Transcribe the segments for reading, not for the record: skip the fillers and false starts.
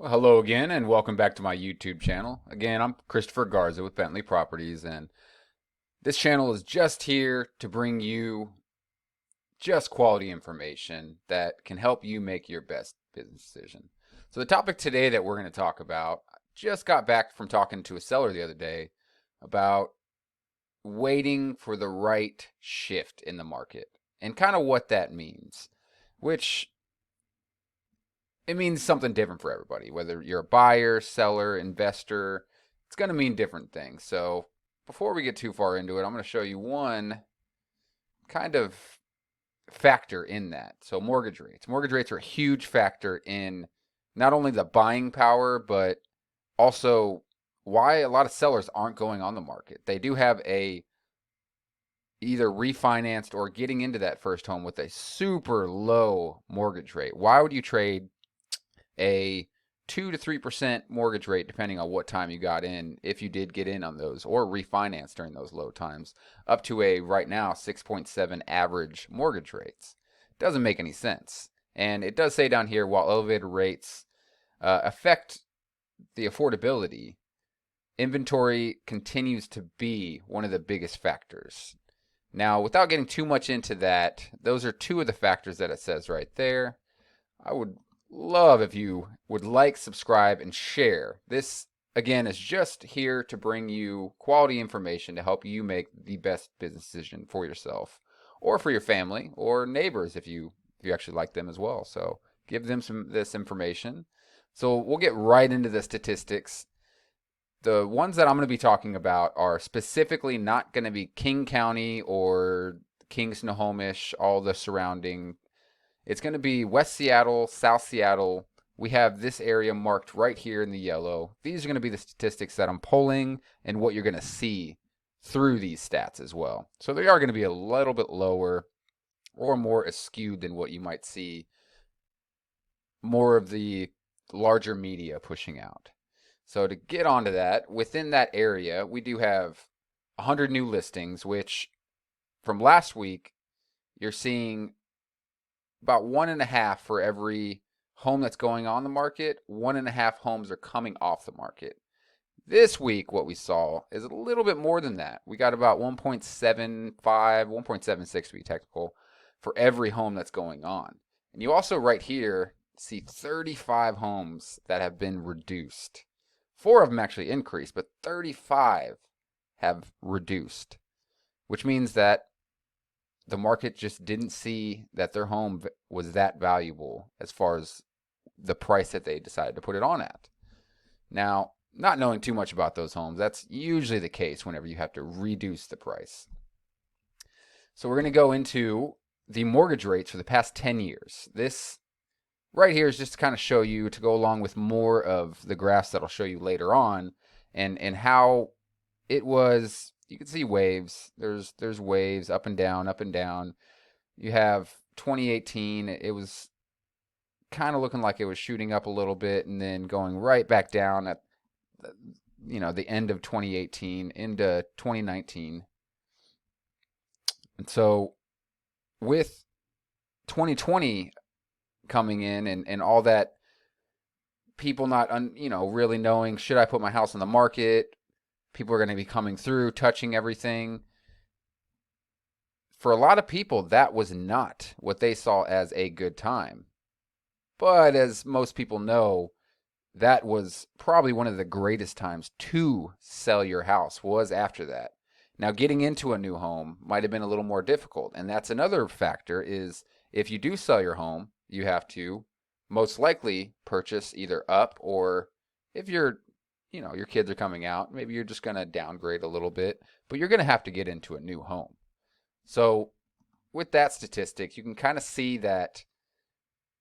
Well, hello again, and welcome back to my YouTube channel. Again, I'm Christopher Garza with Bentley Properties, and this channel is just here to bring you just quality information that can help you make your best business decision. So the topic today that we're going to talk about, I just got back from talking to a seller the other day about waiting for the right shift in the market and kind of what that means, which it means something different for everybody. Whether you're a buyer, seller, investor, it's going to mean different things. So before we get too far into it, I'm going to show you one kind of factor in that. So mortgage rates. Mortgage rates are a huge factor in not only the buying power, but also why a lot of sellers aren't going on the market. They do have a either refinanced or getting into that first home with a super low mortgage rate. Why would you trade a 2 to 3% mortgage rate, depending on what time you got in, if you did get in on those, or refinance during those low times, up to a right now 6.7 average mortgage rates? Doesn't make any sense. And it does say down here, while elevated rates affect the affordability, inventory continues to be one of the biggest factors. Now, without getting too much into that, those are two of the factors that it says right there. I would love if you would like, subscribe, and share. This, again, is just here to bring you quality information to help you make the best business decision for yourself or for your family or neighbors if you actually like them as well. So give them this information. So we'll get right into the statistics. The ones that I'm going to be talking about are specifically not going to be King County or King Snohomish, all the surrounding. It's going to be West Seattle, South Seattle. We have this area marked right here in the yellow. These are going to be the statistics that I'm pulling and what you're going to see through these stats as well. So they are going to be a little bit lower or more skewed than what you might see more of the larger media pushing out. So to get onto that, within that area, we do have 100 new listings, which from last week, you're seeing about 1.5 for every home that's going on the market. 1.5 homes are coming off the market. This week, what we saw is a little bit more than that. We got about 1.75, 1.76 to be technical, for every home that's going on. And you also right here see 35 homes that have been reduced. 4 of them actually increased, but 35 have reduced, which means that the market just didn't see that their home was that valuable as far as the price that they decided to put it on at. Now, not knowing too much about those homes, that's usually the case whenever you have to reduce the price. So we're going to go into the mortgage rates for the past 10 years. This right here is just to kind of show you, to go along with more of the graphs that I'll show you later on, and how it was. You can see waves. There's waves up and down, up and down. You have 2018. It was kind of looking like it was shooting up a little bit and then going right back down at the end of 2018 into 2019. And so with 2020 coming in and all that, people not really knowing, should I put my house on the market? People are going to be coming through, touching everything. For a lot of people, that was not what they saw as a good time. But as most people know, that was probably one of the greatest times to sell your house, was after that. Now, getting into a new home might have been a little more difficult. And that's another factor, is if you do sell your home, you have to most likely purchase either up, or if your kids are coming out, maybe you're just going to downgrade a little bit, but you're going to have to get into a new home. So with that statistic, you can kind of see that,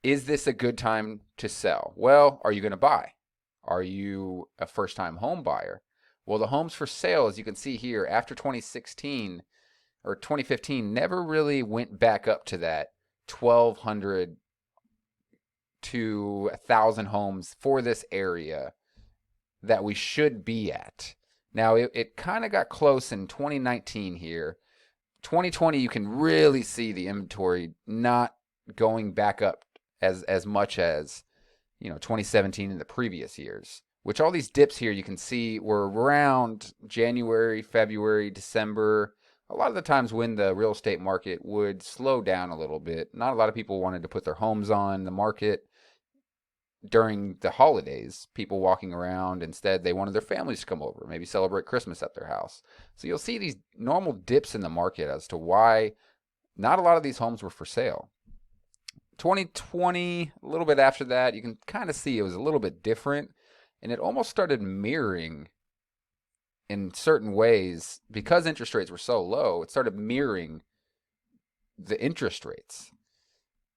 is this a good time to sell? Well, are you going to buy? Are you a first-time home buyer? Well, the homes for sale, as you can see here, after 2016 or 2015, never really went back up to that 1,200 to 1,000 homes for this area that we should be at. Now, it kind of got close in 2019 here. 2020, you can really see the inventory not going back up as much as 2017 and the previous years. Which all these dips here you can see were around January, February, December. A lot of the times when the real estate market would slow down a little bit. Not a lot of people wanted to put their homes on the market during the holidays, people walking around. Instead, they wanted their families to come over, maybe celebrate Christmas at their house. So you'll see these normal dips in the market as to why not a lot of these homes were for sale. 2020, a little bit after that, you can kind of see it was a little bit different, and it almost started mirroring in certain ways because interest rates were so low. It started mirroring the interest rates.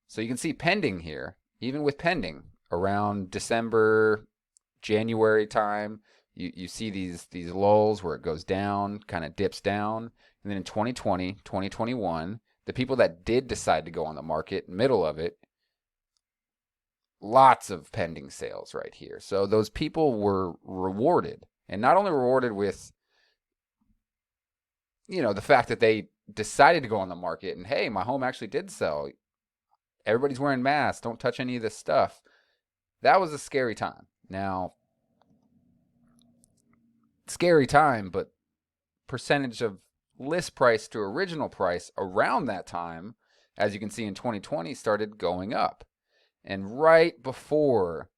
So you can see pending here, even with pending around December, January time, you see these lulls where it goes down, kind of dips down. And then in 2020, 2021, the people that did decide to go on the market, middle of it, lots of pending sales right here. So those people were rewarded, and not only rewarded with, the fact that they decided to go on the market and, hey, my home actually did sell. Everybody's wearing masks. Don't touch any of this stuff. That was a scary time. Now, scary time, but percentage of list price to original price around that time, as you can see in 2020, started going up. And right before,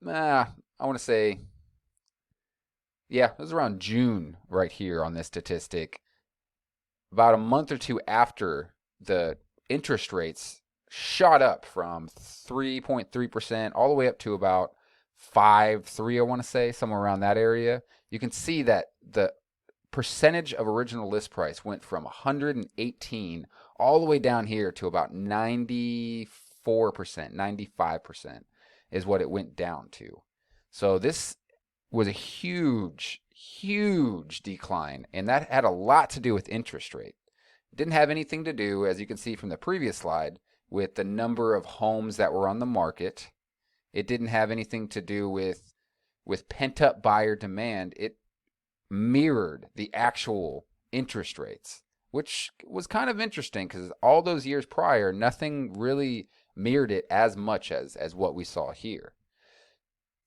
I want to say, it was around June right here on this statistic. About a month or two after the interest rates shot up from 3.3% all the way up to about 5.3, I want to say, somewhere around that area. You can see that the percentage of original list price went from 118 all the way down here to about 94%, 95% is what it went down to. So this was a huge, huge decline, and that had a lot to do with interest rate. It didn't have anything to do, as you can see from the previous slide, with the number of homes that were on the market. It didn't have anything to do with pent-up buyer demand. It mirrored the actual interest rates, which was kind of interesting because all those years prior, nothing really mirrored it as much as what we saw here.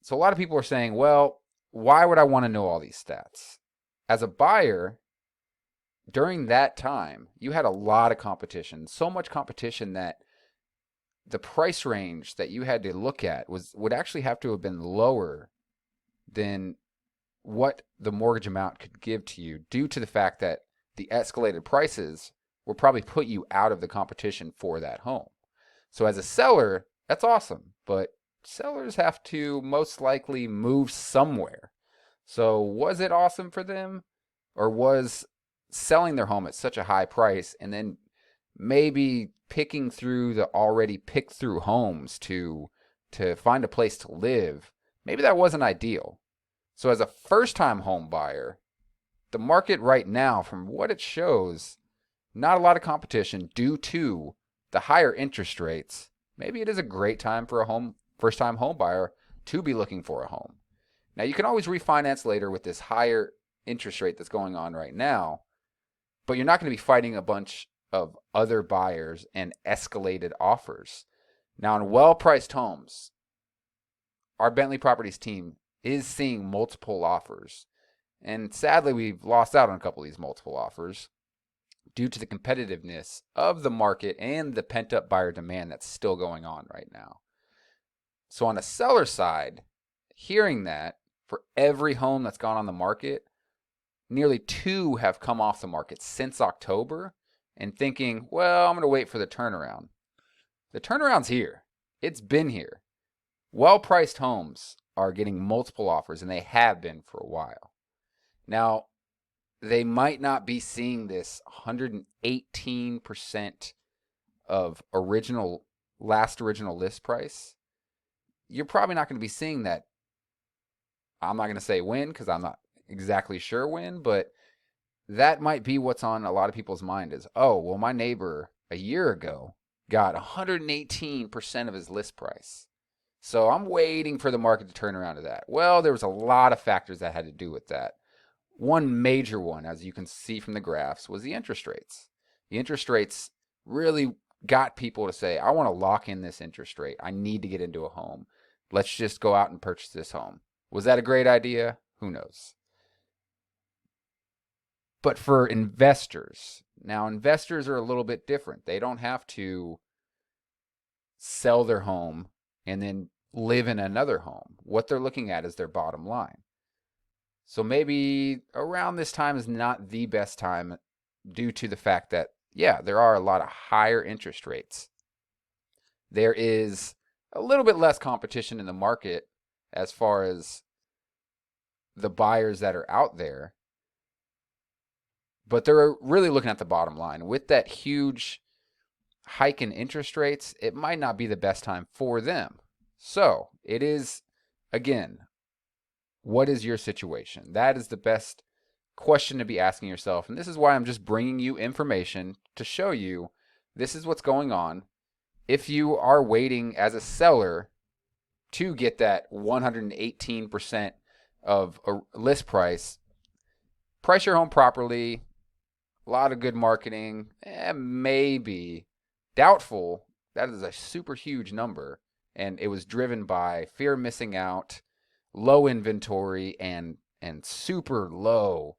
So a lot of people are saying, well, why would I want to know all these stats? As a buyer, during that time, you had a lot of competition, so much competition that the price range that you had to look at would actually have to have been lower than what the mortgage amount could give to you, due to the fact that the escalated prices will probably put you out of the competition for that home. So as a seller, that's awesome, but sellers have to most likely move somewhere. So was it awesome for them, or was selling their home at such a high price and then maybe picking through the already picked through homes to find a place to live, maybe that wasn't ideal? So as a first-time home buyer, the market right now, from what it shows, not a lot of competition due to the higher interest rates. Maybe it is a great time for a first-time home buyer to be looking for a home. Now, you can always refinance later with this higher interest rate that's going on right now, but you're not going to be fighting a bunch of other buyers and escalated offers. Now, in well-priced homes, our Bentley Properties team is seeing multiple offers. And sadly, we've lost out on a couple of these multiple offers due to the competitiveness of the market and the pent-up buyer demand that's still going on right now. So on the seller side, hearing that, for every home that's gone on the market, nearly 2 have come off the market since October, and thinking, well, I'm going to wait for the turnaround. The turnaround's here. It's been here. Well-priced homes are getting multiple offers, and they have been for a while. Now, they might not be seeing this 118% of last original list price. You're probably not going to be seeing that. I'm not going to say when, because I'm not exactly sure when, but that might be what's on a lot of people's mind is, oh, well, my neighbor a year ago got 118% of his list price. So I'm waiting for the market to turn around to that. Well, there was a lot of factors that had to do with that. One major one, as you can see from the graphs, was the interest rates. The interest rates really got people to say, I want to lock in this interest rate. I need to get into a home. Let's just go out and purchase this home. Was that a great idea? Who knows? But for investors, now investors are a little bit different. They don't have to sell their home and then live in another home. What they're looking at is their bottom line. So maybe around this time is not the best time due to the fact that, yeah, there are a lot of higher interest rates. There is a little bit less competition in the market as far as the buyers that are out there, but they're really looking at the bottom line. With that huge hike in interest rates, it might not be the best time for them. So it is, again, what is your situation? That is the best question to be asking yourself. And this is why I'm just bringing you information to show you this is what's going on. If you are waiting as a seller to get that 118% of a list price, price your home properly, a lot of good marketing, maybe doubtful. That is a super huge number. And it was driven by fear of missing out, low inventory, and super low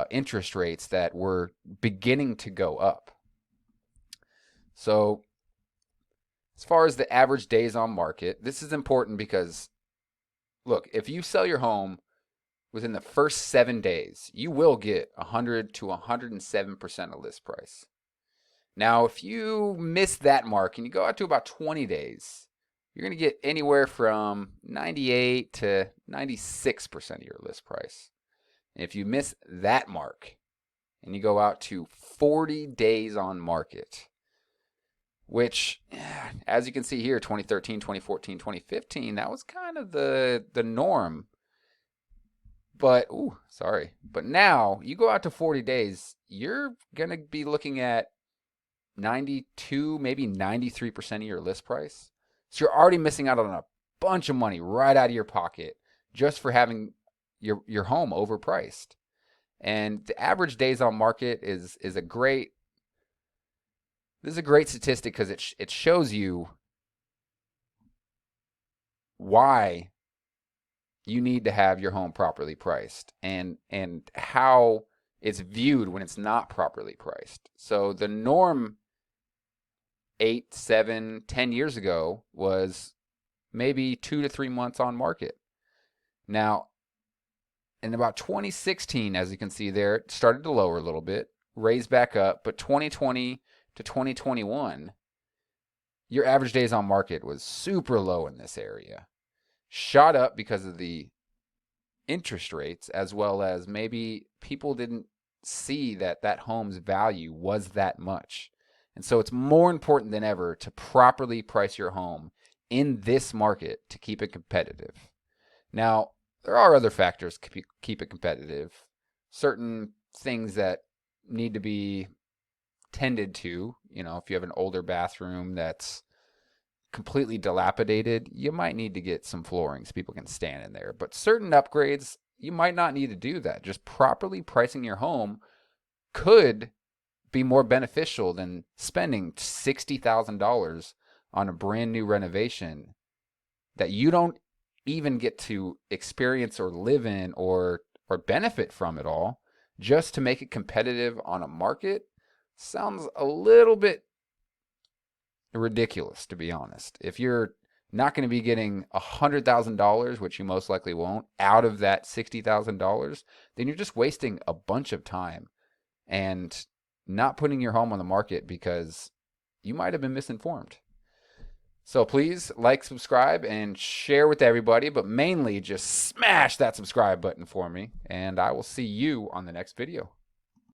interest rates that were beginning to go up. So as far as the average days on market, this is important because, look, if you sell your home within the first 7 days, you will get 100 to 107% of list price. Now, if you miss that mark and you go out to about 20 days, you're going to get anywhere from 98 to 96% of your list price. And if you miss that mark and you go out to 40 days on market, which, as you can see here, 2013, 2014, 2015, that was kind of the norm. But, but now you go out to 40 days, you're going to be looking at 92, maybe 93% of your list price. So you're already missing out on a bunch of money right out of your pocket just for having your home overpriced. And the average days on market is a great statistic because it shows you why you need to have your home properly priced and how it's viewed when it's not properly priced. So the norm 8, 7, 10 years ago was maybe 2 to 3 months on market. Now, in about 2016, as you can see there, it started to lower a little bit, raised back up, but 2020 to 2021, your average days on market was super low in this area. Shot up because of the interest rates, as well as maybe people didn't see that home's value was that much. And so it's more important than ever to properly price your home in this market to keep it competitive. Now, there are other factors to keep it competitive. Certain things that need to be tended to, if you have an older bathroom that's completely dilapidated, you might need to get some flooring so people can stand in there. But certain upgrades, you might not need to do that. Just properly pricing your home could be more beneficial than spending $60,000 on a brand new renovation that you don't even get to experience or live in or benefit from at all, just to make it competitive on a market. Sounds a little bit ridiculous, to be honest. If you're not going to be getting $100,000, which you most likely won't, out of that $60,000, then you're just wasting a bunch of time and not putting your home on the market because you might have been misinformed. So please like, subscribe, and share with everybody, but mainly just smash that subscribe button for me, and I will see you on the next video.